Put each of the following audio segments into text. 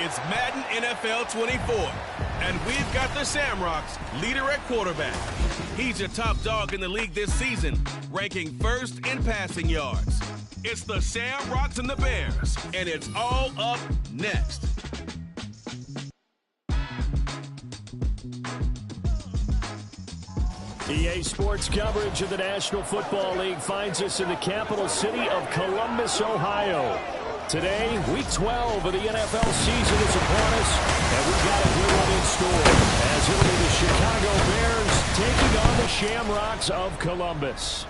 It's Madden NFL 24, and we've got the Shamrocks leader at quarterback. He's your top dog in the league this season, ranking first in passing yards. It's the Shamrocks and the Bears, and it's all up next. EA Sports coverage of the National Football League finds us in the capital city of Columbus, Ohio. Today, Week 12 of the NFL season is upon us, and we've got a good one in store as it'll be the Chicago Bears taking on the Shamrocks of Columbus.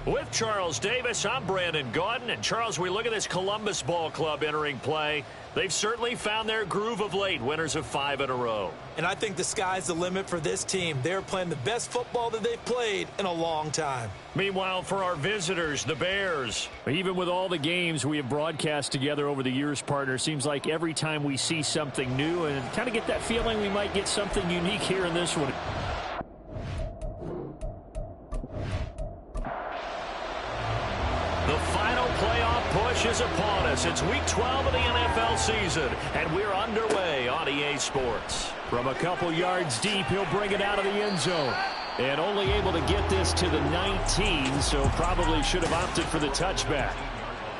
With Charles Davis, I'm Brandon Gaudin. And Charles, we look at this Columbus Ball Club entering play. They've certainly found their groove of late, winners of 5 in a row. And I think the sky's the limit for this team. They're playing the best football that they've played in a long time. Meanwhile, for our visitors, the Bears, even with all the games we have broadcast together over the years, partner, seems like every time we see something new and kind of get that feeling we might get something unique here in this one. The final playoff push is upon us. It's Week 12 of the NFL season, and we're underway on EA Sports. From a couple yards deep, he'll bring it out of the end zone. And only able to get this to the 19, so probably should have opted for the touchback.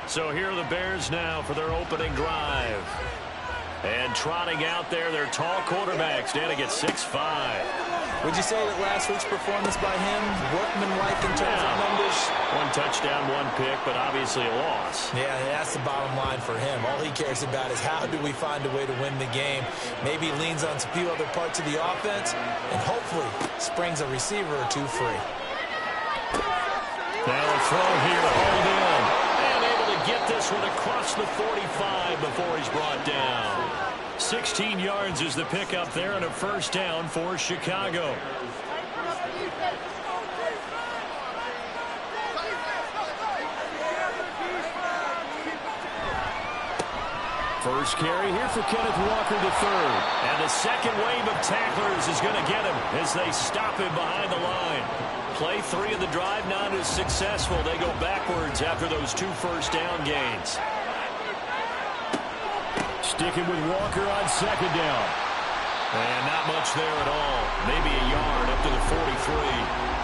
So here are the Bears now for their opening drive. And trotting out there, their tall quarterback standing at 6'5". Would you say that last week's performance by him, workmanlike in terms of numbers? 1 touchdown, 1 pick, but obviously a loss. Yeah, that's the bottom line for him. All he cares about is how do we find a way to win the game. Maybe leans on a few other parts of the offense and hopefully springs a receiver or two free. Now a throw here, hold in. And able to get this one across the 45 before he's brought down. 16 yards is the pickup there and a first down for Chicago. First carry here for Kenneth Walker III. And the second wave of tacklers is going to get him as they stop him behind the line. Play 3 of the drive not as successful. They go backwards after those 2 first down gains. Sticking with Walker on second down. And not much there at all. Maybe a yard up to the 43.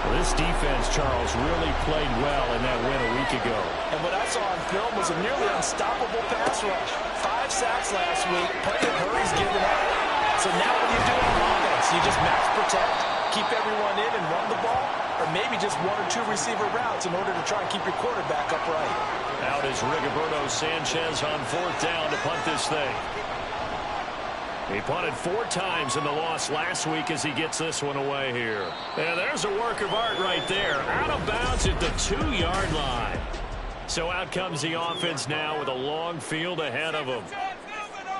Well, this defense, Charles, really played well in that win a week ago. And what I saw on film was a nearly unstoppable pass rush. 5 sacks last week. Plenty of hurries given up. So now what do you do on offense? You just max protect, keep everyone in and run the ball, or maybe just 1 or 2 receiver routes in order to try and keep your quarterback upright. Out is Rigoberto Sanchez on 4th down to punt this thing. He punted 4 times in the loss last week as he gets this one away here. And there's a work of art right there. Out of bounds at the 2-yard line. So out comes the offense now with a long field ahead of them.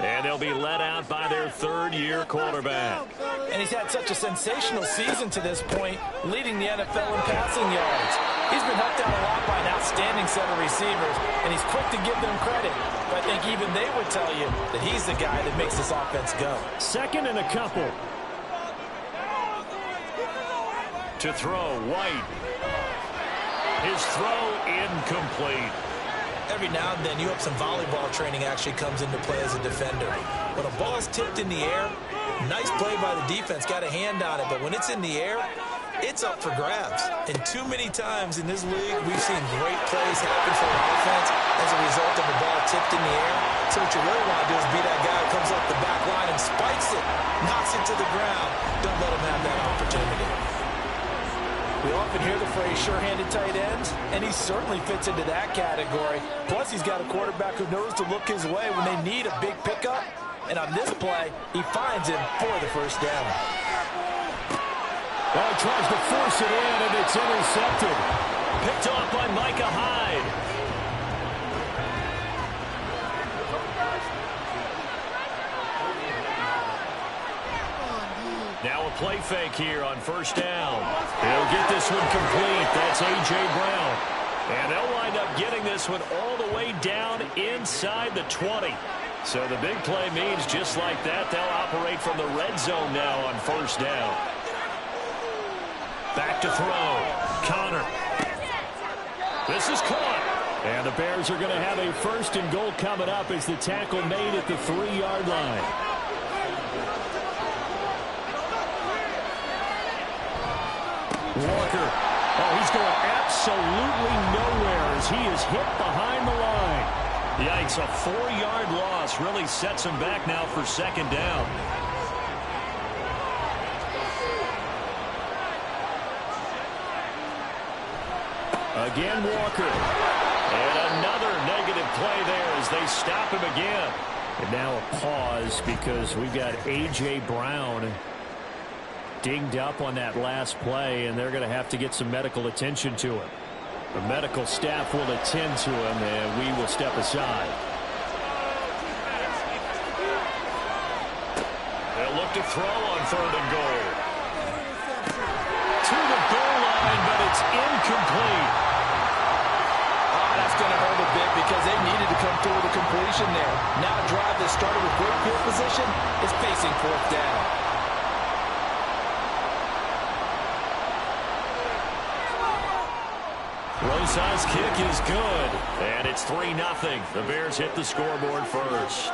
And they'll be let out by their 3rd-year quarterback. And he's had such a sensational season to this point, leading the NFL in passing yards. He's been helped out a lot by an outstanding set of receivers, and he's quick to give them credit. But I think even they would tell you that he's the guy that makes this offense go. Second and a couple. To throw, White. His throw incomplete. Every now and then, you hope some volleyball training actually comes into play as a defender. When a ball's tipped in the air, nice play by the defense, got a hand on it. But when it's in the air, it's up for grabs. And too many times in this league, we've seen great plays happen for an offense as a result of a ball tipped in the air. So what you really want to do is be that guy who comes up the back line and spikes it, knocks it to the ground. Don't let him have that opportunity. We often hear the phrase sure-handed tight ends, and he certainly fits into that category. Plus, he's got a quarterback who knows to look his way when they need a big pickup. And on this play, he finds him for the first down. Well, he tries to force it in, and it's intercepted. Picked off by Micah Hyde. Now a play fake here on first down. They'll get this one complete. That's A.J. Brown. And they'll wind up getting this one all the way down inside the 20. So the big play means just like that, they'll operate from the red zone now on first down. Back to throw. Connor. This is caught. And the Bears are going to have a 1st and goal coming up as the tackle made at the 3-yard line. Walker. Oh, he's going absolutely nowhere as he is hit behind the line. Yikes, a 4-yard loss really sets him back now for 2nd down. Again, Walker. And another negative play there as they stop him again. And now a pause because we've got A.J. Brown dinged up on that last play, and they're going to have to get some medical attention to him. The medical staff will attend to him, and we will step aside. They'll look to throw on 3rd and goal. To the goal line, but it's incomplete. Oh, that's going to hurt a bit because they needed to come through with a completion there. Now a drive that started with great field position is facing 4th down. Rosa's kick is good, and it's 3-0. The Bears hit the scoreboard first.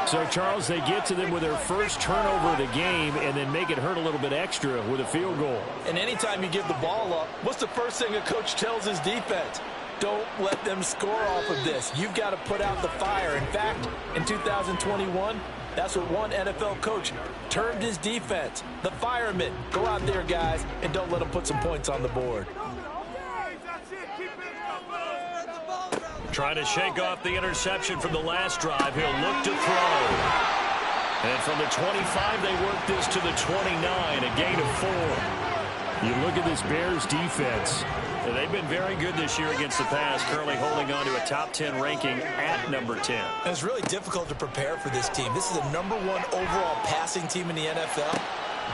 So, Charles, they get to them with their first turnover of the game and then make it hurt a little bit extra with a field goal. And anytime you give the ball up, what's the first thing a coach tells his defense? Don't let them score off of this. You've got to put out the fire. In fact, in 2021, that's what one NFL coach termed his defense, the firemen. Go out there, guys, and don't let them put some points on the board. Trying to shake off the interception from the last drive. He'll look to throw. And from the 25, they work this to the 29, a gain of 4. You look at this Bears defense. They've been very good this year against the pass, currently holding on to a top 10 ranking at number 10. And it's really difficult to prepare for this team. This is the #1 overall passing team in the NFL,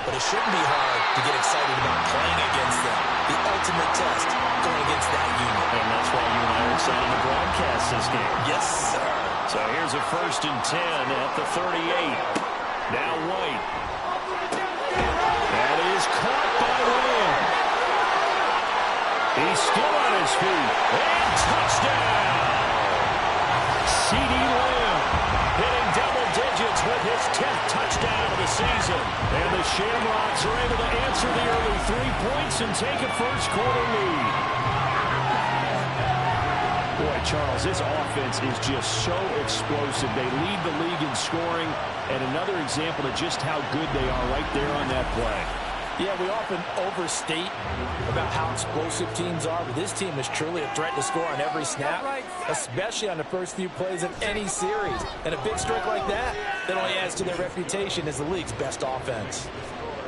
but it shouldn't be hard to get excited about playing against them. The ultimate test going against that unit. And that's why you and I are excited to broadcast this game. Yes, sir. So here's a 1st and 10 at the 38. Now White. That is caught by Lamb. He's still on his feet. And touchdown! C.D. Lamb hitting double digits with his 10th touchdown of the season. And the Shamrocks are able to answer the early 3 points and take a first-quarter lead. Boy, Charles, this offense is just so explosive. They lead the league in scoring, and another example of just how good they are right there on that play. Yeah, we often overstate about how explosive teams are, but this team is truly a threat to score on every snap, especially on the first few plays of any series. And a big streak like that only adds to their reputation as the league's best offense.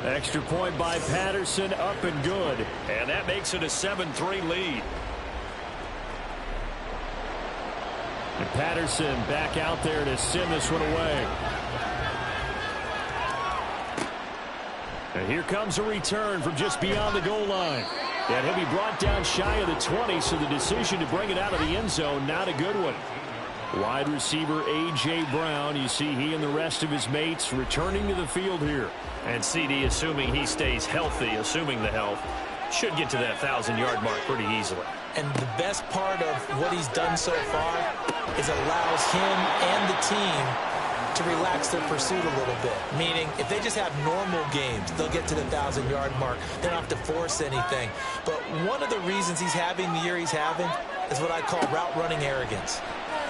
Extra point by Patterson, up and good. And that makes it a 7-3 lead. And Patterson back out there to send this one away. And here comes a return from just beyond the goal line. And he'll be brought down shy of the 20, so the decision to bring it out of the end zone, not a good one. Wide receiver A.J. Brown, you see he and the rest of his mates returning to the field here. And C.D., assuming he stays healthy, assuming the health, should get to that 1,000-yard mark pretty easily. And the best part of what he's done so far is allows him and the team to relax their pursuit a little bit. Meaning, if they just have normal games, they'll get to the 1,000-yard mark. They don't have to force anything. But one of the reasons he's having the year he's having is what I call route running arrogance.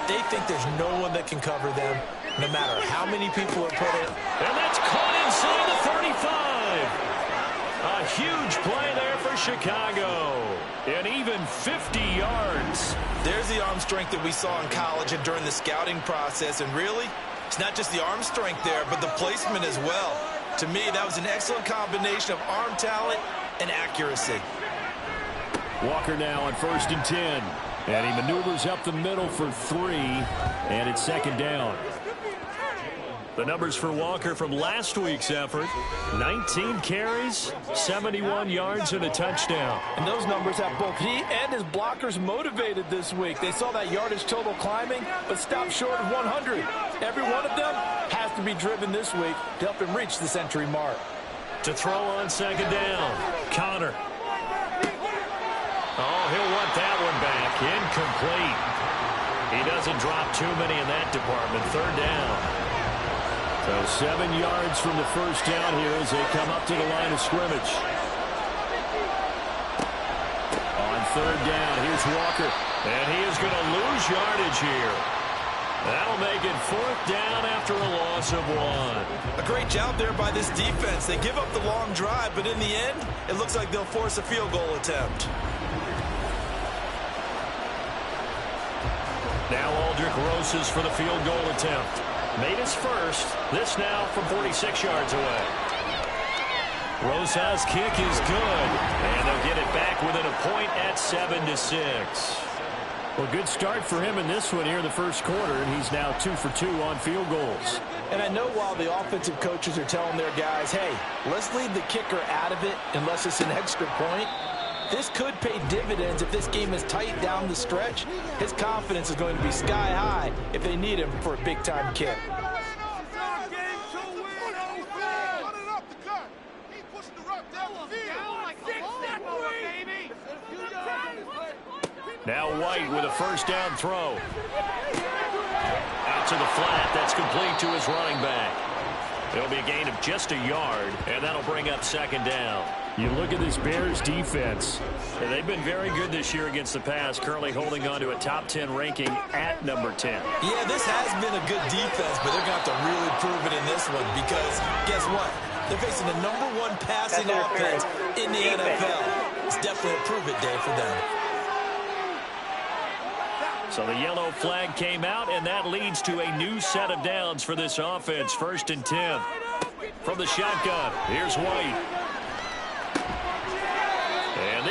They think there's no one that can cover them, no matter how many people are put in. And that's caught inside the 35. A huge play there for Chicago. And even 50 yards. There's the arm strength that we saw in college and during the scouting process. And really, it's not just the arm strength there, but the placement as well. To me, that was an excellent combination of arm talent and accuracy. Walker now on 1st and 10. And he maneuvers up the middle for 3. And it's 2nd down. The numbers for Walker from last week's effort: 19 carries, 71 yards, and a touchdown. And those numbers have both he and his blockers motivated this week. They saw that yardage total climbing, but stopped short of 100. Every one of them has to be driven this week to help him reach the century mark. To throw on 2nd down, Connor. Oh, he'll want that one back. Incomplete. He doesn't drop too many in that department. 3rd down. So 7 yards from the first down here as they come up to the line of scrimmage. On 3rd down, here's Walker. And he is going to lose yardage here. That'll make it 4th down after a loss of 1. A great job there by this defense. They give up the long drive, but in the end, it looks like they'll force a field goal attempt. Now Aldrich Rosas for the field goal attempt. Made his first. This now from 46 yards away. Rosas' kick is good. And they'll get it back within a point at 7-6. Well, good start for him in this one here in the first quarter, and he's now 2 for 2 on field goals. And I know while the offensive coaches are telling their guys, hey, let's leave the kicker out of it unless it's an extra point, this could pay dividends if this game is tight down the stretch. His confidence is going to be sky high if they need him for a big-time kick. Now White with a 1st down throw. Out to the flat. That's complete to his running back. It'll be a gain of just a yard, and that'll bring up 2nd down. You look at this Bears defense. And they've been very good this year against the pass, currently holding on to a top 10 ranking at number 10. Yeah, this has been a good defense, but they're going to have to really prove it in this one because guess what? They're facing the #1 passing offense in the NFL. It's definitely a prove-it day for them. So the yellow flag came out, and that leads to a new set of downs for this offense. 1st and 10. From the shotgun, here's White. And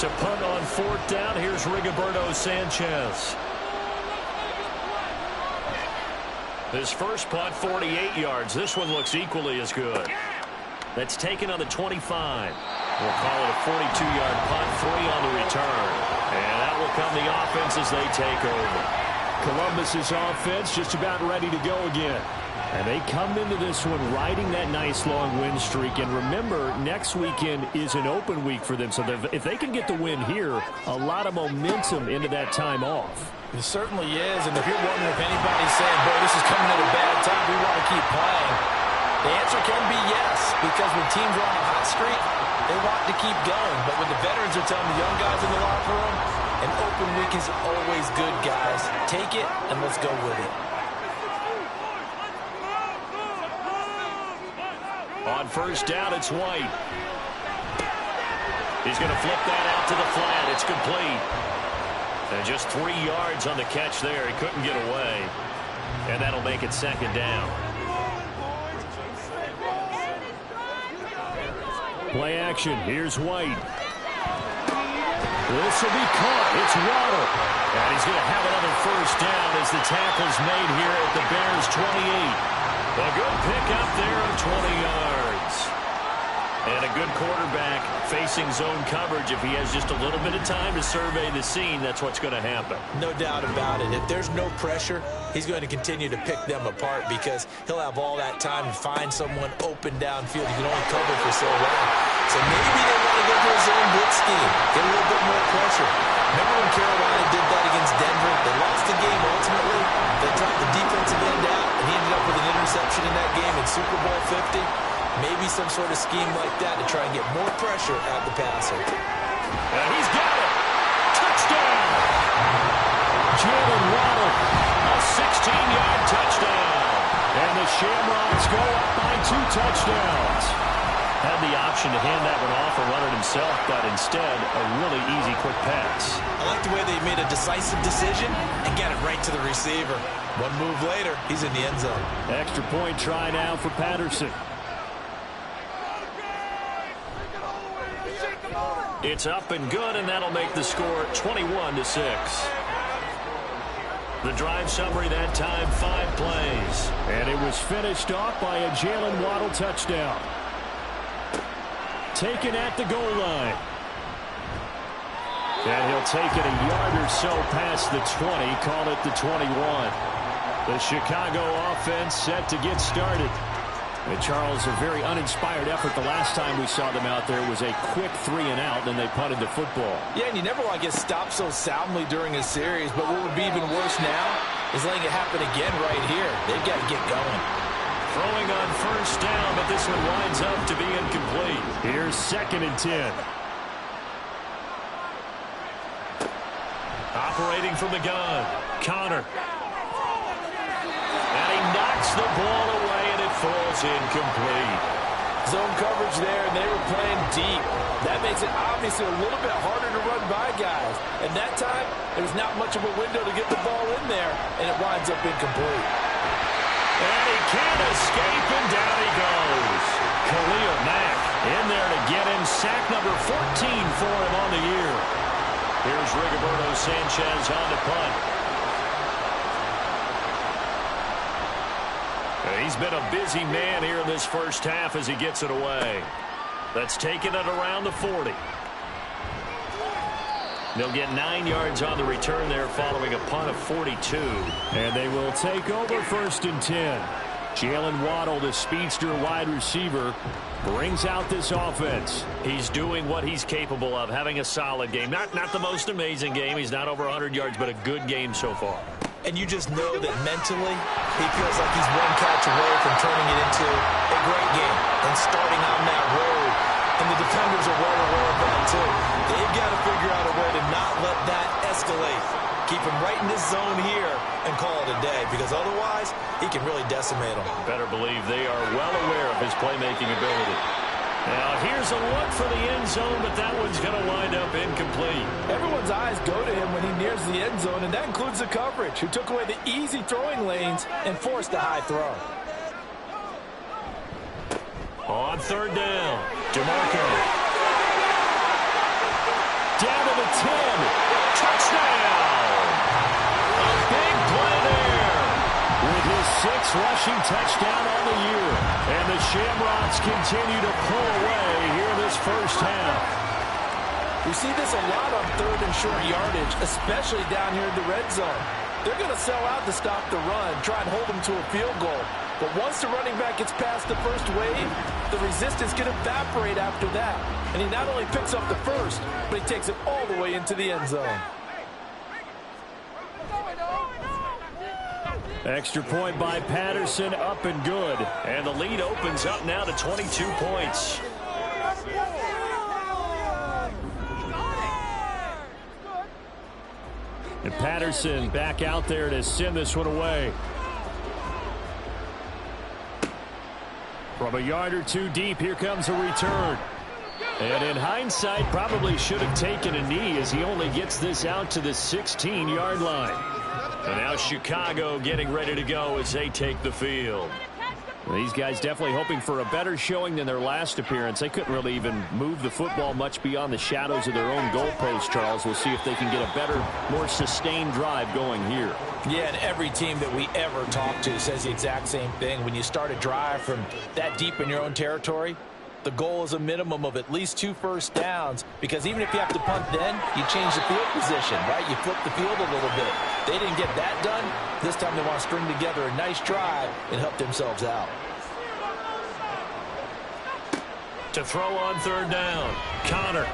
To punt on 4th down, here's Rigoberto Sanchez. His first punt, 48 yards. This one looks equally as good. That's taken on the 25. We'll call it a 42-yard punt, 3 on the return. And that will come the offense as they take over. Columbus's offense just about ready to go again. And they come into this one riding that nice long win streak. And remember, next weekend is an open week for them. So if they can get the win here, a lot of momentum into that time off. It certainly is. And if you're wondering if anybody's saying, boy, this is coming at a bad time, we want to keep playing, the answer can be yes. Because when teams are on a hot streak, they want to keep going. But when the veterans are telling the young guys in the locker room, an open week is always good, guys. Take it and let's go with it. On 1st down, it's White. He's going to flip that out to the flat. It's complete. And just 3 yards on the catch there. He couldn't get away. And that'll make it 2nd down. Play action. Here's White. This will be caught. It's Waddle. And he's going to have another 1st down as the tackle's made here at the Bears' 28. A good pickup there of 20 yards. And a good quarterback facing zone coverage. If he has just a little bit of time to survey the scene, that's what's going to happen. No doubt about it. If there's no pressure, he's going to continue to pick them apart because he'll have all that time to find someone open downfield. You can only cover for so long. So maybe they want to go to a zone blitz scheme, get a little bit more pressure. Remember when Carolina did that against Denver? They lost the game ultimately. They dropped the defensive end out, and he ended up with an interception in that game in Super Bowl 50. Maybe some sort of scheme like that to try and get more pressure at the passer. And he's got it. Touchdown. Jalen Waddle. A 16-yard touchdown. And the Shamrocks go up by 2 touchdowns. Had the option to hand that one off or run it himself, but instead, a really easy, quick pass. I like the way they made a decisive decision and got it right to the receiver. One move later, he's in the end zone. Extra point try now for Patterson. It's up and good, and that'll make the score 21-6. The drive summary that time, 5 plays. And it was finished off by a Jalen Waddle touchdown. Taken at the goal line. And he'll take it a yard or so past the 20, call it the 21. The Chicago offense set to get started. And Charles, a very uninspired effort. The last time we saw them out there was a quick 3-and-out, then they punted the football. Yeah, and you never want to get stopped so soundly during a series, but what would be even worse now is letting it happen again right here. They've got to get going. Throwing on 1st down, but this one winds up to be incomplete. Here's 2nd and 10. Operating from the gun, Connor. And he knocks the ball away, and it falls incomplete. Zone coverage there, and they were playing deep. That makes it obviously a little bit harder to run by guys. And that time, there was not much of a window to get the ball in there, and it winds up incomplete. And he can't escape, and down he goes. Khalil Mack in there to get him. Sack number 14 for him on the year. Here's Rigoberto Sanchez on the punt. He's been a busy man here in this first half as he gets it away. That's taking it around the 40. They'll get 9 yards on the return there following a punt of 42. And they will take over 1st and 10. Jalen Waddle, the speedster wide receiver, brings out this offense. He's doing what he's capable of, having a solid game. Not the most amazing game. He's not over 100 yards, but a good game so far. And you just know that mentally, he feels like he's one catch away from turning it into a great game and starting on that road. And the defenders are well aware of that, too. They've got to figure out a way to not let that escalate. Keep him right in this zone here and call it a day, because otherwise, he can really decimate them. Better believe they are well aware of his playmaking ability. Now, here's a look for the end zone, but that one's going to wind up incomplete. Everyone's eyes go to him when he nears the end zone, and that includes the coverage, who took away the easy throwing lanes and forced a high throw. On 3rd down, DeMarco. the 10. Touchdown! A big play there. With his 6th rushing touchdown on the year. And the Shamrocks continue to pull away here this first half. We see this a lot on 3rd and short yardage, especially down here in the red zone. They're going to sell out to stop the run, try and hold them to a field goal. But once the running back gets past the first wave, the resistance can evaporate after that. And he not only picks up the first, but he takes it all the way into the end zone. Extra point by Patterson, up and good. And the lead opens up now to 22 points. And Patterson back out there to send this one away. From a yard or two deep, here comes a return. And in hindsight, probably should have taken a knee as he only gets this out to the 16-yard line. And now Chicago getting ready to go as they take the field. These guys definitely hoping for a better showing than their last appearance. They couldn't really even move the football much beyond the shadows of their own goalpost, Charles. We'll see if they can get a better, more sustained drive going here. Yeah, and every team that we ever talk to says the exact same thing. When you start a drive from that deep in your own territory, the goal is a minimum of at least 2 first downs, because even if you have to punt then, you change the field position, right? You flip the field a little bit. They didn't get that done. This time they want to string together a nice drive and help themselves out. To throw on 3rd down, Connor.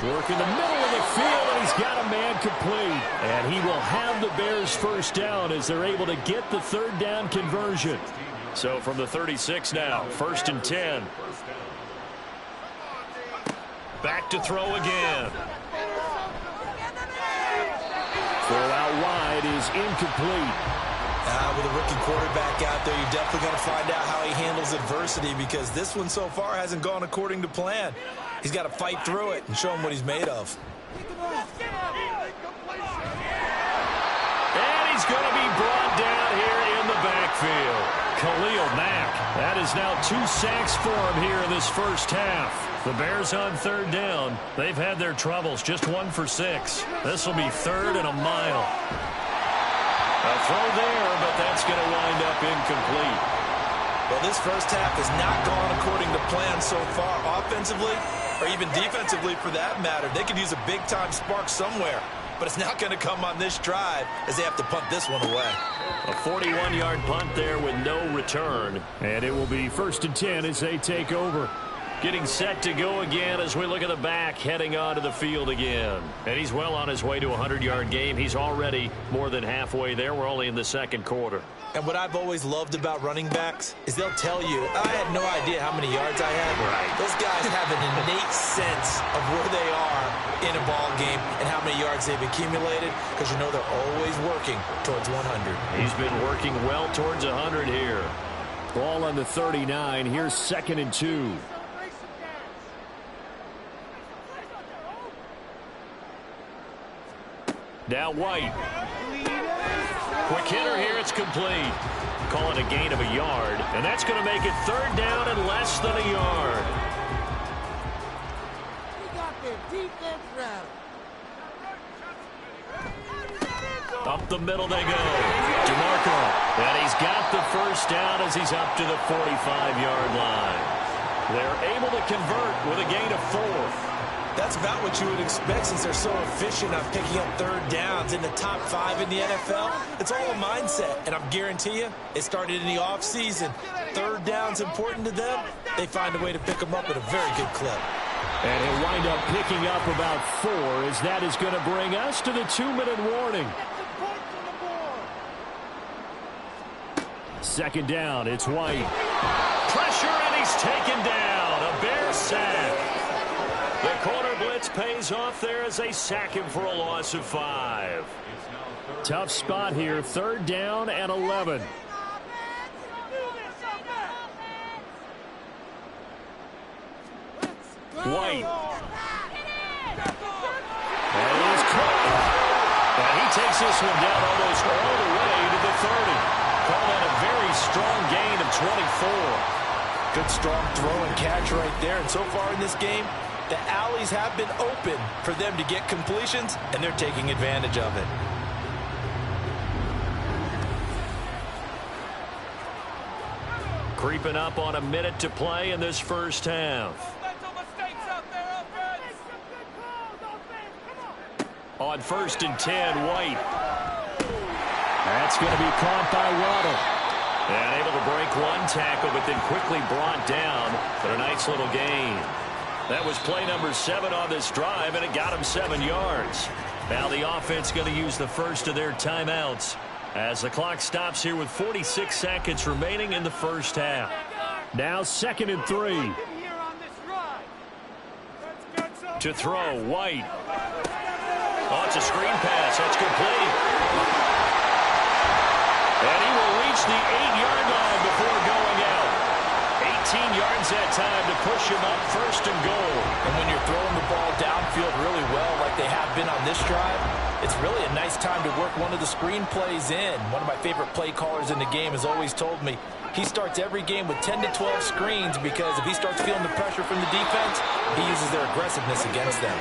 Work in the middle of the field, and he's got a man complete. And he will have the Bears first down as they're able to get the 3rd down conversion. So from the 36 now, 1st and 10. Back to throw again. Throw out wide is incomplete. With a rookie quarterback out there, you're definitely going to find out how he handles adversity, because this one so far hasn't gone according to plan. He's got to fight through it and show him what he's made of. And he's going to be brought down here in the backfield. Khalil Mack. That is now 2 sacks for him here in this first half. The Bears on 3rd down. They've had their troubles. Just 1 for 6. This will be 3rd and a mile. A throw there, but that's going to wind up incomplete. Well, this first half has not gone according to plan so far, offensively or even defensively for that matter. They could use a big-time spark somewhere, but it's not going to come on this drive as they have to punt this one away. A 41-yard punt there with no return. And it will be 1st and 10 as they take over. Getting set to go again as we look at the back, heading onto the field again. And he's well on his way to a 100-yard game. He's already more than halfway there. We're only in the 2nd quarter. And what I've always loved about running backs is they'll tell you, I had no idea how many yards I had. Right. Those guys have an innate sense of where they are in a ball game and how many yards they've accumulated, because you know they're always working towards 100. He's been working well towards 100 here. Ball on the 39. Here's 2nd and 2. Now White. Quick hitter here, it's complete. Call it a gain of a yard, and that's going to make it 3rd down and less than a yard. Up the middle they go. DeMarco. And he's got the first down as he's up to the 45-yard line. They're able to convert with a gain of 4. That's about what you would expect since they're so efficient on picking up 3rd downs in the top 5 in the NFL. It's all a mindset, and I guarantee you, it started in the offseason. 3rd down's important to them. They find a way to pick them up at a very good clip. And he'll wind up picking up about 4, as that is going to bring us to the 2-minute warning. 2nd down, it's White. Pressure, and he's taken down. A Bear sack. The corner blitz pays off there as they sack him for a loss of 5. Tough spot here, 3rd down and 11. White. And he's caught. And he takes this one down almost all the way to the 30. Call that a very strong gain of 24. Good strong throw and catch right there. And so far in this game, The alleys have been open for them to get completions, and they're taking advantage of it. Creeping up on a minute to play in this first half. On 1st and 10, White. That's going to be caught by Waddle. And able to break one tackle, but then quickly brought down. But a nice little gain. That was play number 7 on this drive, and it got him 7 yards. Now the offense going to use the first of their timeouts as the clock stops here with 46 seconds remaining in the first half. Now 2nd and 3. To throw, White. Oh, it's a screen pass. That's complete. And he will reach the 8-yard line before going out. 18 yards that time to push him up 1st and goal. And when you're throwing the ball downfield really well like they have been on this drive, it's really a nice time to work one of the screen plays in. One of my favorite play callers in the game has always told me he starts every game with 10 to 12 screens because if he starts feeling the pressure from the defense, he uses their aggressiveness against them.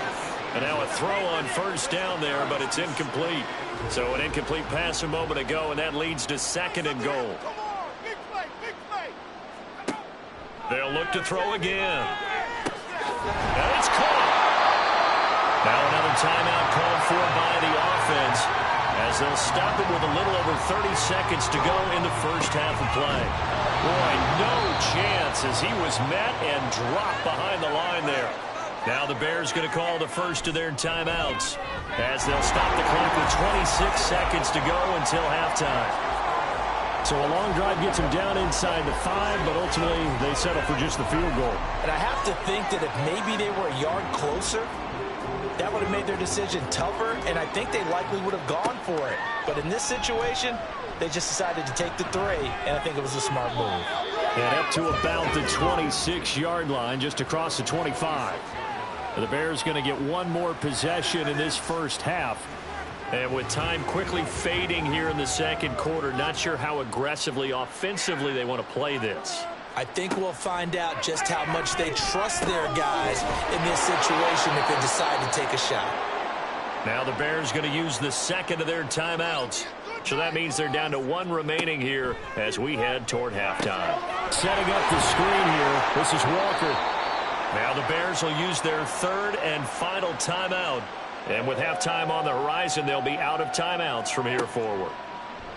And now a throw on 1st down there, but it's incomplete. So an incomplete pass a moment ago, and that leads to 2nd and goal. They'll look to throw again. And it's caught. Now another timeout called for by the offense as they'll stop it with a little over 30 seconds to go in the first half of play. Boy, no chance as he was met and dropped behind the line there. Now the Bears going to call the first of their timeouts as they'll stop the clock with 26 seconds to go until halftime. So a long drive gets them down inside the 5, but ultimately they settle for just the field goal. And I have to think that if maybe they were a yard closer, that would have made their decision tougher, and I think they likely would have gone for it. But in this situation, they just decided to take the 3, and I think it was a smart move. And up to about the 26-yard line, just across the 25. The Bears going to get one more possession in this first half. And with time quickly fading here in the second quarter, not sure how aggressively, offensively they want to play this. I think we'll find out just how much they trust their guys in this situation if they decide to take a shot. Now the Bears going to use the 2nd of their timeouts. So that means they're down to 1 remaining here as we head toward halftime. Setting up the screen here, this is Walker. Now the Bears will use their 3rd and final timeout. And with halftime on the horizon, they'll be out of timeouts from here forward.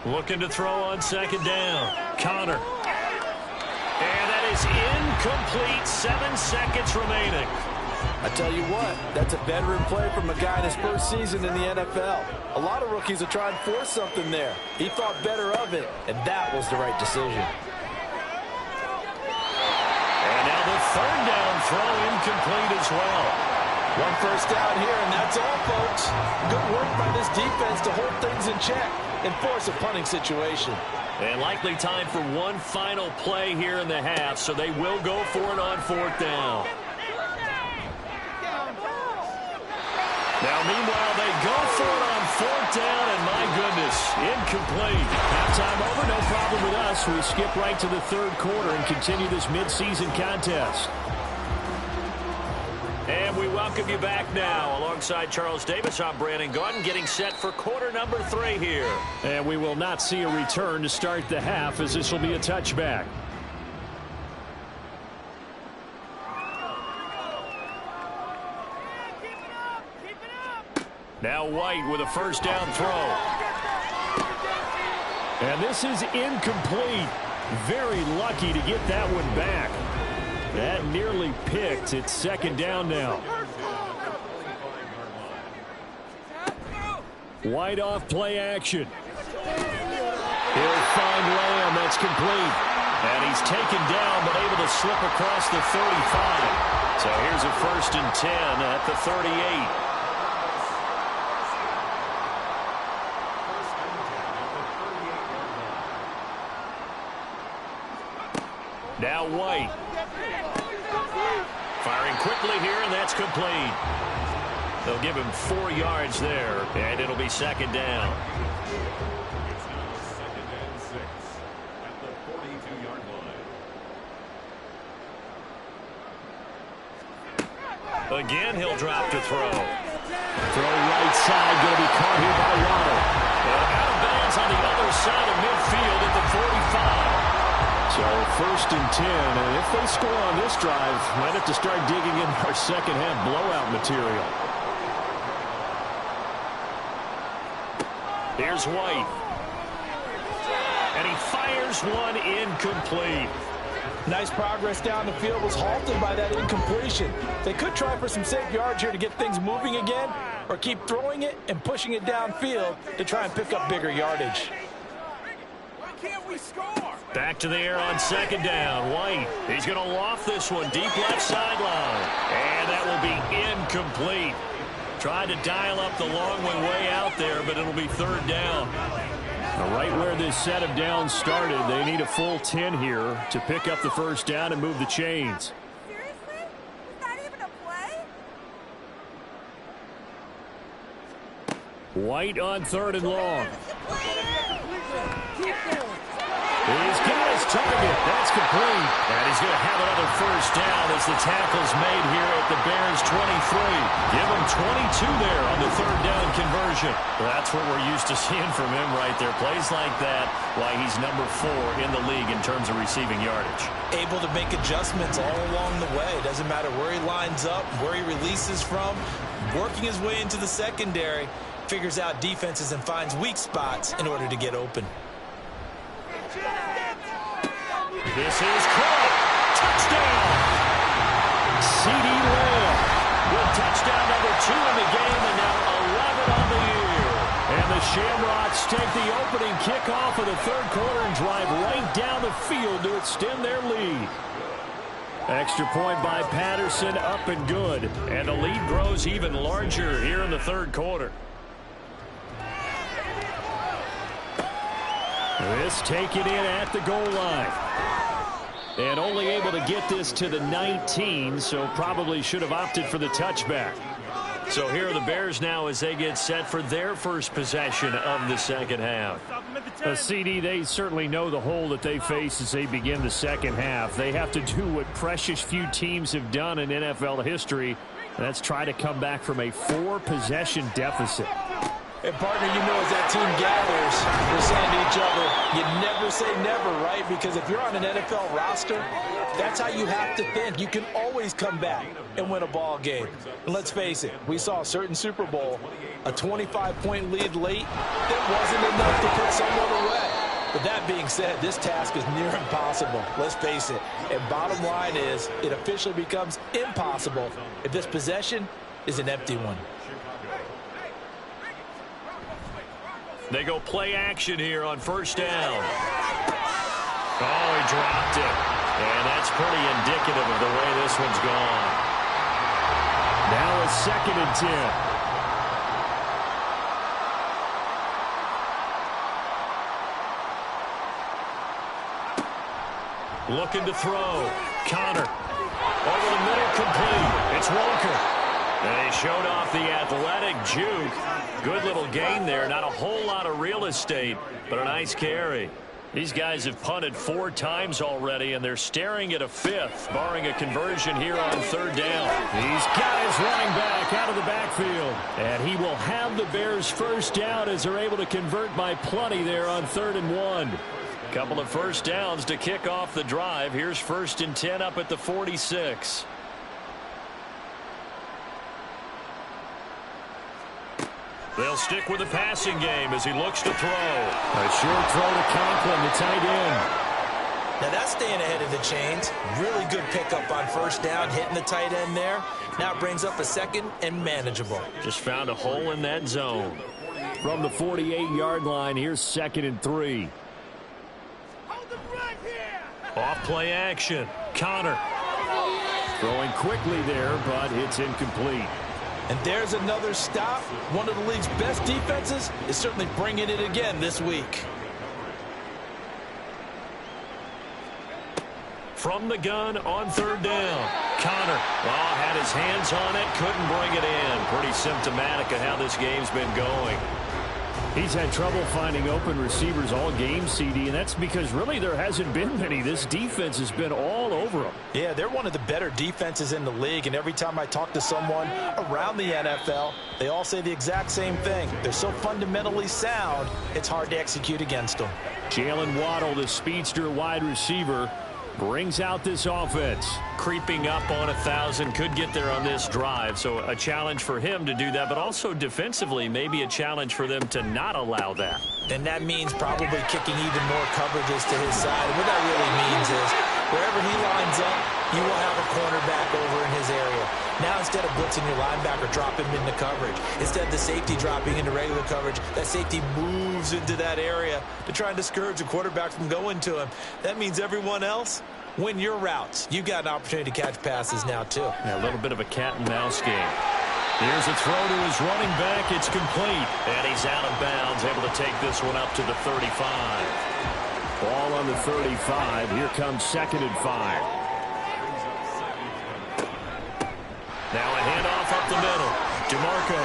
Looking to throw on 2nd down. Connor. And that is incomplete. 7 seconds remaining. I tell you what, that's a veteran play from a guy in his first season in the NFL. A lot of rookies are trying to force something there. He thought better of it, and that was the right decision. And now the 3rd down throw incomplete as well. 1 first down here, and that's all, folks. Good work by this defense to hold things in check and force a punting situation. And likely time for one final play here in the half, so they will go for it on 4th down. Now, meanwhile, they go for it on 4th down, and my goodness, incomplete. Halftime over, no problem with us. We skip right to the 3rd quarter and continue this midseason contest. And we welcome you back now. Alongside Charles Davis, I'm Brandon Gaudin, getting set for quarter number 3 here. And we will not see a return to start the half, as this will be a touchback. Now White with a 1st down throw. And this is incomplete. Very lucky to get that one back. That nearly picked. It's 2nd down now. White off play action. He'll find Lamb. That's complete. And he's taken down, but able to slip across the 35. So here's a 1st and 10 at the 38. Now White. Firing quickly here, and that's complete. They'll give him 4 yards there, and it'll be 2nd down. Again, he'll drop to throw. Throw right side, going to be caught here by Waddle. Out of bounds on the other side of midfield at the 45. So 1st and 10, and if they score on this drive, might have to start digging in our second half blowout material. Here's White. And he fires one incomplete. Nice progress down the field, was halted by that incompletion. They could try for some safe yards here to get things moving again, or keep throwing it and pushing it downfield to try and pick up bigger yardage. Why can't we score? Back to the air on 2nd down. White, he's going to loft this one deep left sideline. And that will be incomplete. Tried to dial up the long one way out there, but it'll be 3rd down. Right where this set of downs started, they need a full 10 here to pick up the 1st down and move the chains. Seriously? Was that even a play? White on 3rd and long. He's got his target. That's complete. And he's going to have another 1st down as the tackle's made here at the Bears 23. Give him 22 there on the 3rd down conversion. That's what we're used to seeing from him right there. Plays like that, why he's number 4 in the league in terms of receiving yardage. Able to make adjustments all along the way. Doesn't matter where he lines up, where he releases from. Working his way into the secondary, figures out defenses and finds weak spots in order to get open. This is caught. Touchdown. CD Lamb With touchdown number 2 in the game and now 11 on the year. And the Shamrocks take the opening kickoff of the 3rd quarter and drive right down the field to extend their lead. Extra point by Patterson, up and good. And the lead grows even larger here in the 3rd quarter. This taken in at the goal line. And only able to get this to the 19, so probably should have opted for the touchback. So here are the Bears now as they get set for their first possession of the second half. CD, they certainly know the hole that they face as they begin the second half. They have to do what precious few teams have done in NFL history. That's try to come back from a 4-possession deficit. And partner, you know, as that team gathers, they're saying to each other, you never say never, right? Because if you're on an NFL roster, that's how you have to think. You can always come back and win a ball game. And let's face it, we saw a certain Super Bowl, a 25-point lead late, that wasn't enough to put someone away. But that being said, this task is near impossible. Let's face it. And bottom line is, it officially becomes impossible if this possession is an empty one. They go play action here on 1st down. Oh, he dropped it. And that's pretty indicative of the way this one's gone. Now a 2nd and 10. Looking to throw. Connor. Over the middle, complete. It's Walker. And he showed off the athletic juke. Good little gain there. Not a whole lot of real estate, but a nice carry. These guys have punted 4 times already, and they're staring at a 5th, barring a conversion here on 3rd down. He's got his running back out of the backfield. And he will have the Bears' 1st down as they're able to convert by plenty there on 3rd and 1. Couple of 1st downs to kick off the drive. Here's 1st and 10 up at the 46. They'll stick with the passing game as he looks to throw. A short throw to Conklin, the tight end. Now that's staying ahead of the chains. Really good pickup on 1st down, hitting the tight end there. Now it brings up a 2nd and manageable. Just found a hole in that zone. From the 48-yard line, here's 2nd and 3. Off play action. Connor. Throwing quickly there, but it's incomplete. And there's another stop. One of the league's best defenses is certainly bringing it again this week. From the gun on 3rd down. Connor, had his hands on it, couldn't bring it in. Pretty symptomatic of how this game's been going. He's had trouble finding open receivers all game, CD, and that's because really there hasn't been many. This defense has been all over them. Yeah, they're one of the better defenses in the league, and every time I talk to someone around the NFL, they all say the exact same thing. They're so fundamentally sound, it's hard to execute against them. Jalen Waddle, the speedster wide receiver, brings out this offense. Creeping up on 1,000, could get there on this drive. So a challenge for him to do that, but also defensively, maybe a challenge for them to not allow that. And that means probably kicking even more coverages to his side. What that really means is wherever he lines up, you will have a cornerback over in his area. Now instead of blitzing your linebacker, drop him into coverage. Instead of the safety dropping into regular coverage, that safety moves into that area to try and discourage the quarterback from going to him. That means everyone else, win your routes. You've got an opportunity to catch passes now too. Yeah, a little bit of a cat and mouse game. Here's a throw to his running back. It's complete. And he's out of bounds, able to take this one up to the 35. Ball on the 35. Here comes 2nd and 5. Now a handoff up the middle. DeMarco.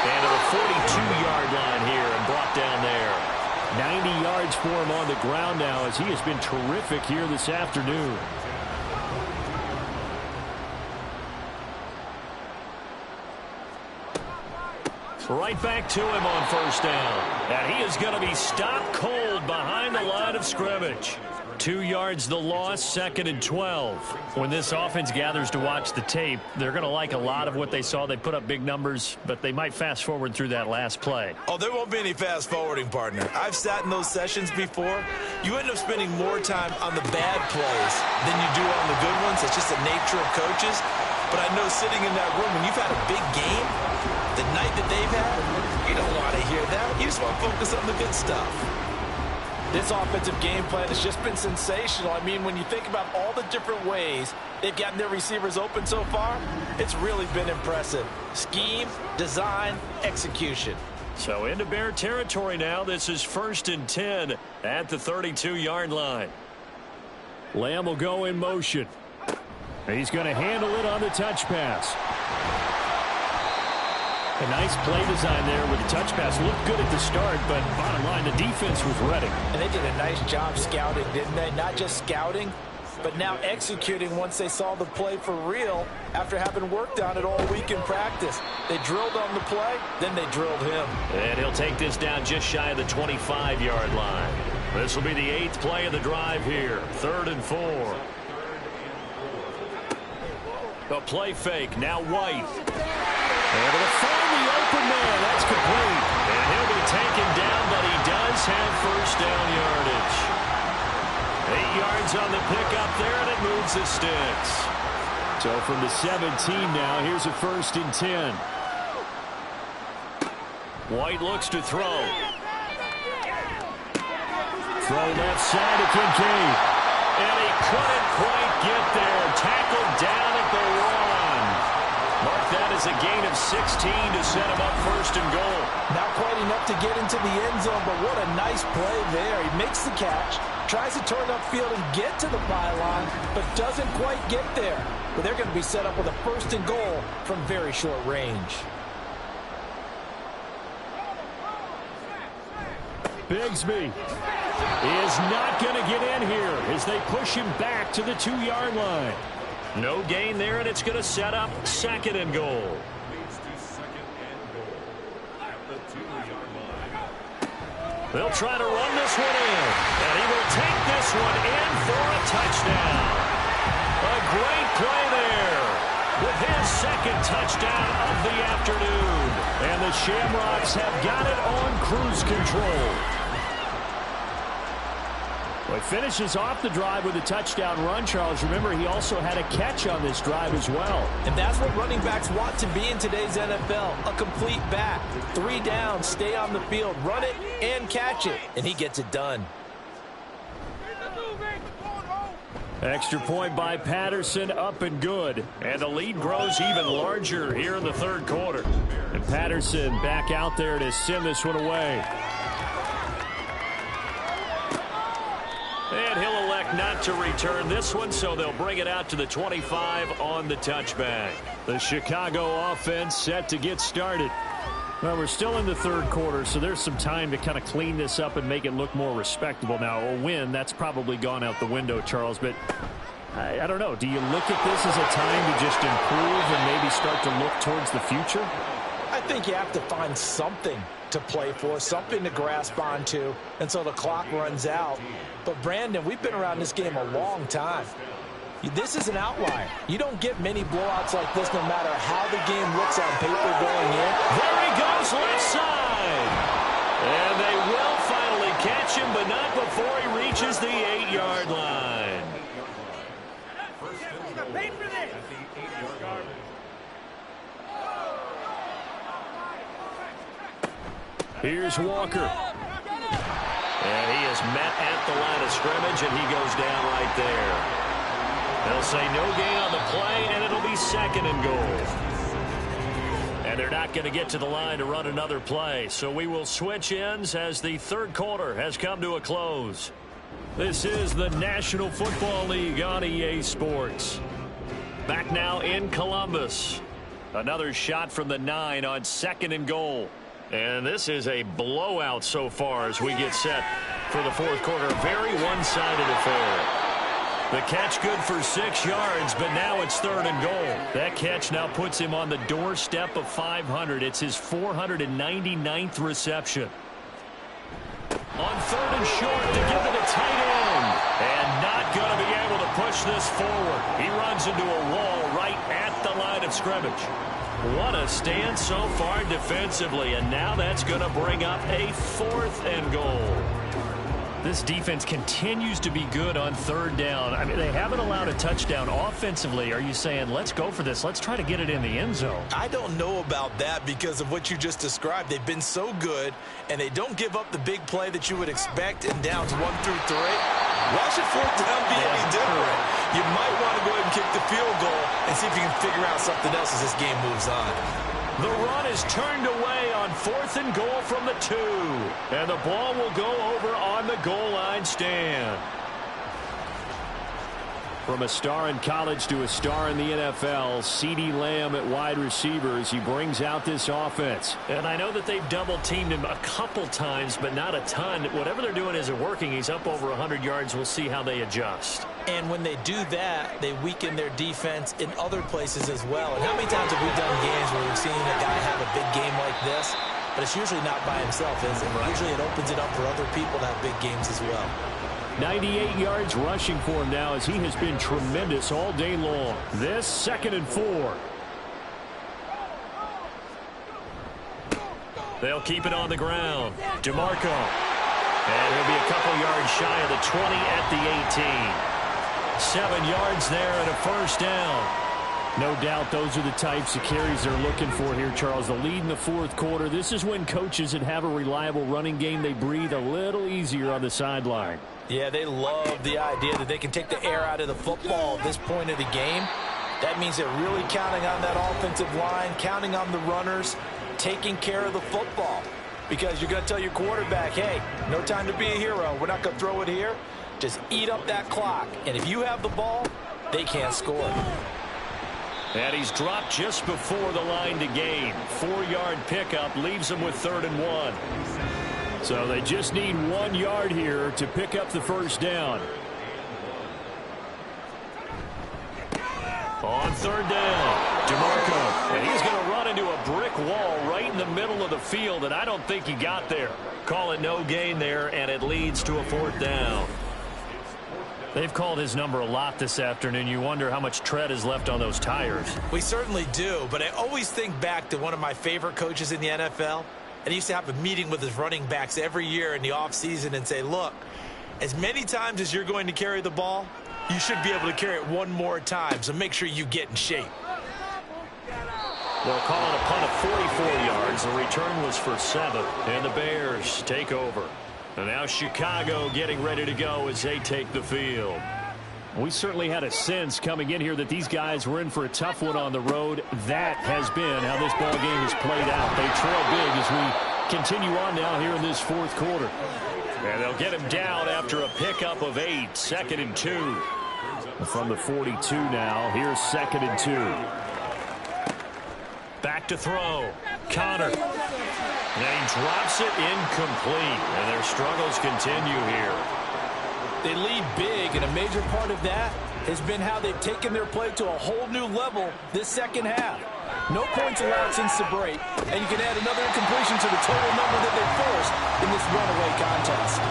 And to the 42-yard line here and brought down there. 90 yards for him on the ground now as he has been terrific here this afternoon. Right back to him on 1st down. And he is going to be stopped cold behind the line of scrimmage. 2 yards the loss, 2nd and 12. When this offense gathers to watch the tape, they're going to like a lot of what they saw. They put up big numbers, but they might fast forward through that last play. Oh, there won't be any fast forwarding, partner. I've sat in those sessions before. You end up spending more time on the bad plays than you do on the good ones. It's just the nature of coaches. But I know sitting in that room, when you've had a big game, the night that they've had, you don't want to hear that. You just want to focus on the good stuff. This offensive game plan has just been sensational. I mean, when you think about all the different ways they've gotten their receivers open so far, it's really been impressive. Scheme, design, execution. So into Bear territory now. This is 1st and 10 at the 32-yard line. Lamb will go in motion. He's going to handle it on the touch pass. A nice play design there with the touch pass. Looked good at the start, but bottom line, the defense was ready. And they did a nice job scouting, didn't they? Not just scouting, but now executing once they saw the play for real after having worked on it all week in practice. They drilled on the play, then they drilled him. And he'll take this down just shy of the 25-yard line. This will be the 8th play of the drive here. 3rd and 4. A play fake, now White. Able to find the open man. That's complete. And he'll be taken down, but he does have 1st down yardage. 8 yards on the pickup there, and it moves the sticks. So from the 17 now, here's a 1st and 10. White looks to throw. Throw left side to Kincaid. And he couldn't quite get there. Tackled down at the 1. Mark that as a gain of 16 to set him up 1st and goal. Not quite enough to get into the end zone, but what a nice play there. He makes the catch, tries to turn upfield and get to the pylon, but doesn't quite get there. But they're going to be set up with a 1st and goal from very short range. Bigsby is not going to get in here as they push him back to the 2-yard line. No gain there, and it's going to set up 2nd and goal. They'll try to run this one in, and he will take this one in for a touchdown. A great play there with his 2nd touchdown of the afternoon. And the Shamrocks have got it on cruise control. Well, he finishes off the drive with a touchdown run, Charles. Remember, he also had a catch on this drive as well. And that's what running backs want to be in today's NFL, a complete back. 3 down, stay on the field, run it, and catch it. And he gets it done. Extra point by Patterson, up and good. And the lead grows even larger here in the 3rd quarter. And Patterson back out there to send this one away. And he'll elect not to return this one, so they'll bring it out to the 25 on the touchback. The Chicago offense set to get started. Well, we're still in the third quarter, so there's some time to kind of clean this up and make it look more respectable. Now, a win, that's probably gone out the window, Charles, but I don't know. Do you look at this as a time to just improve and maybe start to look towards the future? I think you have to find something to play for, something to grasp onto until the clock runs out. But, Brandon, we've been around this game a long time. This is an outlier. You don't get many blowouts like this no matter how the game looks on paper going in. There he goes, left side. And they will finally catch him, but not before he reaches the 8-yard line. Here's Walker. And he is met at the line of scrimmage, and he goes down right there. They'll say no gain on the play, and it'll be 2nd and goal. And they're not going to get to the line to run another play, so we will switch ends as the third quarter has come to a close. This is the National Football League on EA Sports. Back now in Columbus. Another shot from the 9 on 2nd and goal. And this is a blowout so far as we get set for the fourth quarter. A very one-sided affair. The catch good for 6 yards, but now it's 3rd and goal. That catch now puts him on the doorstep of 500. It's his 499th reception. On 3rd and short to give it a tight end. And not going to be able to push this forward. He runs into a wall right at the line of scrimmage. What a stand so far defensively, and now that's going to bring up a 4th and goal. This defense continues to be good on 3rd down. I mean, they haven't allowed a touchdown offensively. Are you saying, let's go for this? Let's try to get it in the end zone. I don't know about that because of what you just described. They've been so good, and they don't give up the big play that you would expect in downs 1 through 3. Why should 4th down be any different? You might want to go ahead and kick the field goal and see if you can figure out something else as this game moves on. The run is turned away on 4th and goal from the 2. And the ball will go over on the goal line stand. From a star in college to a star in the NFL, CeeDee Lamb at wide receivers. He brings out this offense. And I know that they've double-teamed him a couple times, but not a ton. Whatever they're doing isn't working. He's up over 100 yards. We'll see how they adjust. And when they do that, they weaken their defense in other places as well. And how many times have we done games where we've seen a guy have a big game like this? But it's usually not by himself, is it? Right. Usually it opens it up for other people to have big games as well. 98 yards rushing for him now as he has been tremendous all day long. This 2nd and 4. They'll keep it on the ground. DeMarco. And he'll be a couple yards shy of the 20 at the 18. 7 yards there and a 1st down. No doubt those are the types of carries they're looking for here, Charles. The lead in the fourth quarter. This is when coaches that have a reliable running game, they breathe a little easier on the sideline. Yeah, they love the idea that they can take the air out of the football at this point of the game. That means they're really counting on that offensive line, counting on the runners, taking care of the football. Because you're going to tell your quarterback, hey, no time to be a hero. We're not going to throw it here. Just eat up that clock. And if you have the ball, they can't score. And he's dropped just before the line to gain. 4-yard pickup leaves him with 3rd and 1. So they just need 1 yard here to pick up the 1st down. On 3rd down, DeMarco. And he's going to run into a brick wall right in the middle of the field, and I don't think he got there. Call it no gain there, and it leads to a 4th down. They've called his number a lot this afternoon. You wonder how much tread is left on those tires. We certainly do, but I always think back to one of my favorite coaches in the NFL. And he used to have a meeting with his running backs every year in the offseason and say, look, as many times as you're going to carry the ball, you should be able to carry it one more time, so make sure you get in shape. They'll call it a punt of 44 yards. The return was for 7, and the Bears take over. And now Chicago getting ready to go as they take the field. We certainly had a sense coming in here that these guys were in for a tough one on the road. That has been how this ball game has played out. They trail big as we continue on now here in this fourth quarter. And they'll get him down after a pickup of 8, 2nd and 2. From the 42 now, here's 2nd and 2. Back to throw. Connor. And he drops it incomplete, and their struggles continue here. They lead big, and a major part of that has been how they've taken their play to a whole new level this second half. No points allowed since the break, and you can add another incompletion to the total number that they forced in this runaway contest.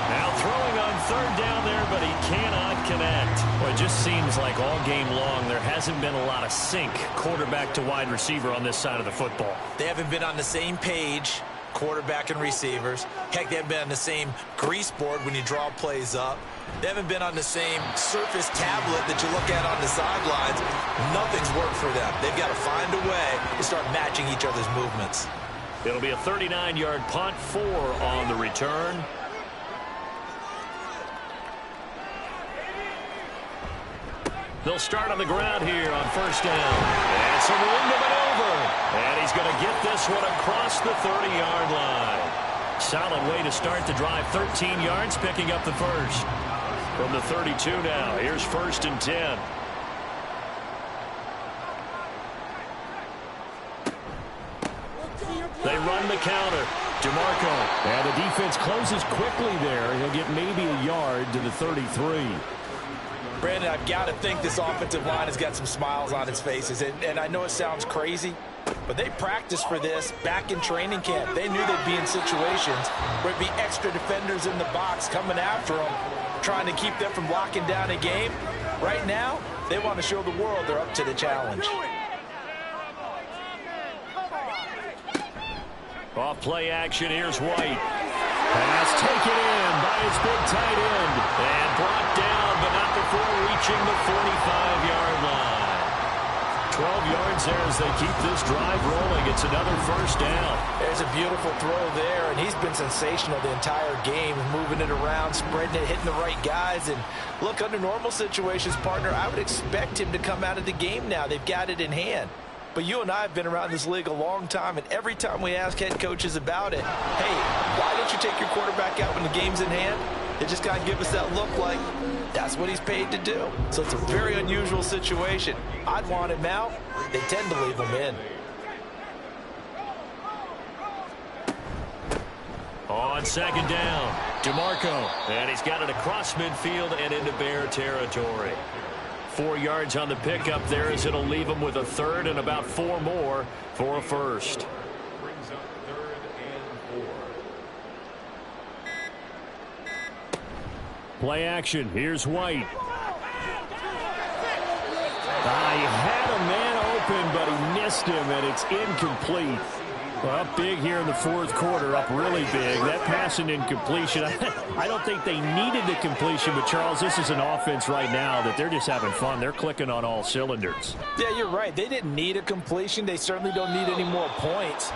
Now throwing on third down there, but he cannot connect. Well, it just seems like all game long there hasn't been a lot of sync quarterback to wide receiver on this side of the football. They haven't been on the same page, quarterback and receivers. Heck, they haven't been on the same grease board when you draw plays up. They haven't been on the same surface tablet that you look at on the sidelines. Nothing's worked for them. They've got to find a way to start matching each other's movements. It'll be a 39-yard punt, 4 on the return. They'll start on the ground here on first down. And some room to maneuver. And he's going to get this one across the 30-yard line. Solid way to start the drive. 13 yards, picking up the first. From the 32 now, here's first and 10. They run the counter. DeMarco. And the defense closes quickly there. He'll get maybe a yard to the 33. Brandon, I've got to think this offensive line has got some smiles on its faces. And I know it sounds crazy, but they practiced for this back in training camp. They knew they'd be in situations where it'd be extra defenders in the box coming after them, trying to keep them from locking down a game. Right now, they want to show the world they're up to the challenge. Off play action, here's White. Pass taken in by his big tight end. And brought down, but not before reaching the 45-yard line. 12 yards there as they keep this drive rolling. It's another first down. There's a beautiful throw there, and he's been sensational the entire game, moving it around, spreading it, hitting the right guys. And look, under normal situations, partner, I would expect him to come out of the game now. They've got it in hand. But you and I have been around this league a long time, and every time we ask head coaches about it, hey, why don't you take your quarterback out when the game's in hand? They just got to give us that look like that's what he's paid to do. So it's a very unusual situation. I'd want him out. They tend to leave him in. On second down, DeMarco. And he's got it across midfield and into Bear territory. 4 yards on the pickup there as it'll leave him with a third and about 4 more for a first. Play action. Here's White. He had a man open, but he missed him, and it's incomplete. Well, up big here in the fourth quarter, up really big. That pass and incompletion, I don't think they needed the completion, but, Charles, this is an offense right now that they're just having fun. They're clicking on all cylinders. Yeah, you're right. They didn't need a completion. They certainly don't need any more points,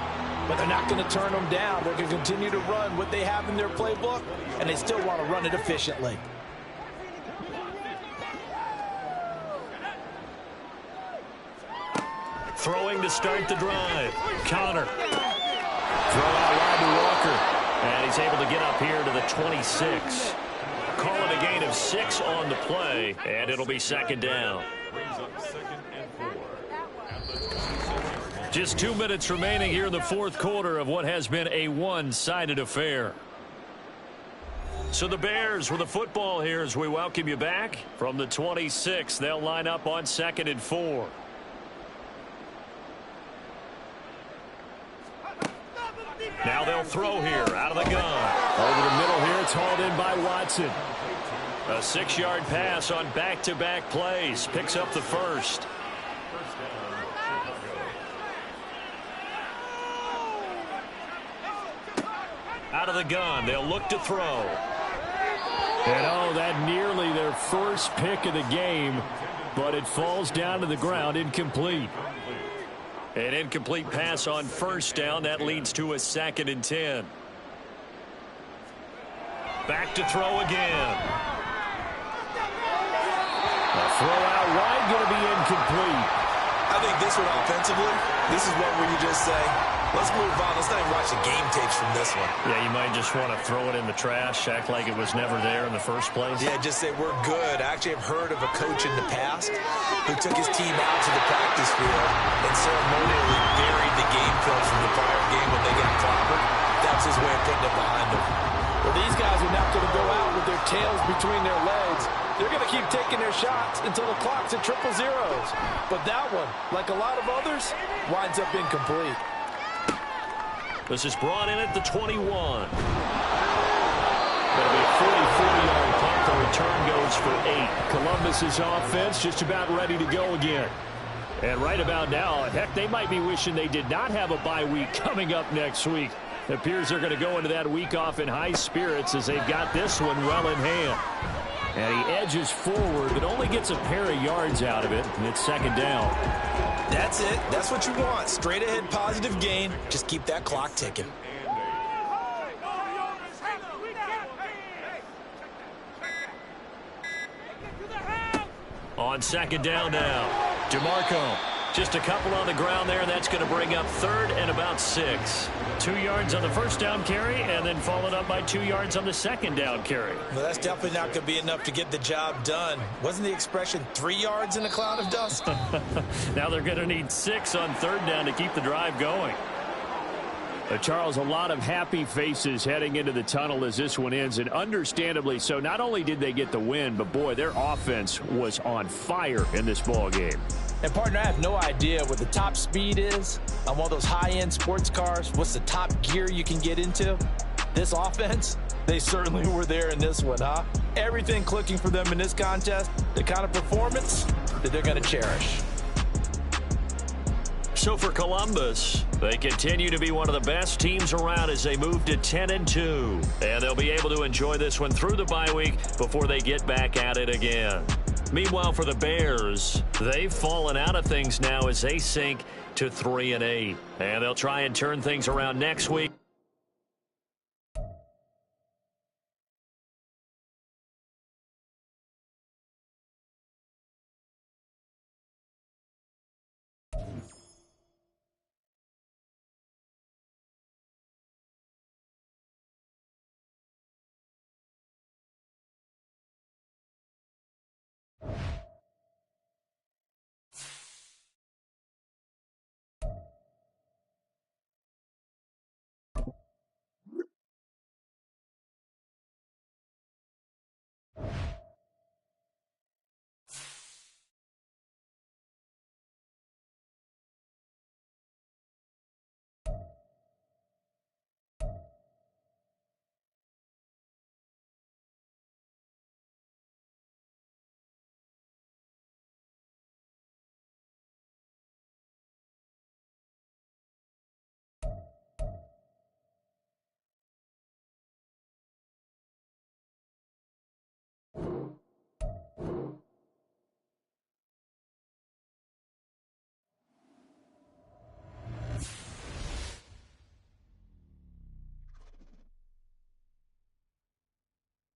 but they're not going to turn them down. They're going to continue to run what they have in their playbook, and they still want to run it efficiently. Throwing to start the drive. Connor. Throw out wide to Walker. And he's able to get up here to the 26. Call it a gain of 6 on the play, and it'll be second down. Just 2 minutes remaining here in the fourth quarter of what has been a one-sided affair. So the Bears with the football here as we welcome you back from the 26. They'll line up on 2nd and 4. Now they'll throw here out of the gun. Over the middle here, it's hauled in by Watson. A 6-yard pass on back-to-back plays. Picks up the first. Out of the gun, they'll look to throw. And that nearly their first pick of the game, but it falls down to the ground, incomplete. An incomplete pass on first down. That leads to a 2nd and 10. Back to throw again. A throw out wide, going to be incomplete. I think this one offensively, this is one where you just say, let's move on. Let's not even watch the game tapes from this one. Yeah, you might just want to throw it in the trash, act like it was never there in the first place. Yeah, just say we're good. I actually have heard of a coach in the past who took his team out to the practice field and ceremonially buried the game film from the prior game when they got clobbered. That's his way of putting it behind them. Well, these guys are not going to go out with their tails between their legs. They're going to keep taking their shots until the clock's at triple zeros. But that one, like a lot of others, winds up incomplete. This is brought in at the 21. That'll be a 44-yard punt. The return goes for 8. Columbus's offense just about ready to go again. And right about now, heck, they might be wishing they did not have a bye week coming up next week. It appears they're going to go into that week off in high spirits as they've got this one well in hand. And he edges forward, but only gets a pair of yards out of it, and it's second down. That's it. That's what you want. Straight ahead positive gain. Just keep that clock ticking. On second down now, DeMarco. Just a couple on the ground there, and that's going to bring up third and about 6. 2 yards on the first down carry, and then followed up by 2 yards on the second down carry. Well, that's definitely not going to be enough to get the job done. Wasn't the expression 3 yards in a cloud of dust? Now they're going to need 6 on third down to keep the drive going. Charles, a lot of happy faces heading into the tunnel as this one ends, and understandably so. Not only did they get the win, but boy, their offense was on fire in this ball game. And, partner, I have no idea what the top speed is on one of those high-end sports cars. What's the top gear you can get into? This offense, they certainly were there in this one, huh? Everything clicking for them in this contest, the kind of performance that they're going to cherish. So for Columbus, they continue to be one of the best teams around as they move to 10-2. And they'll be able to enjoy this one through the bye week before they get back at it again. Meanwhile, for the Bears, they've fallen out of things now as they sink to 3-8. And they'll try and turn things around next week.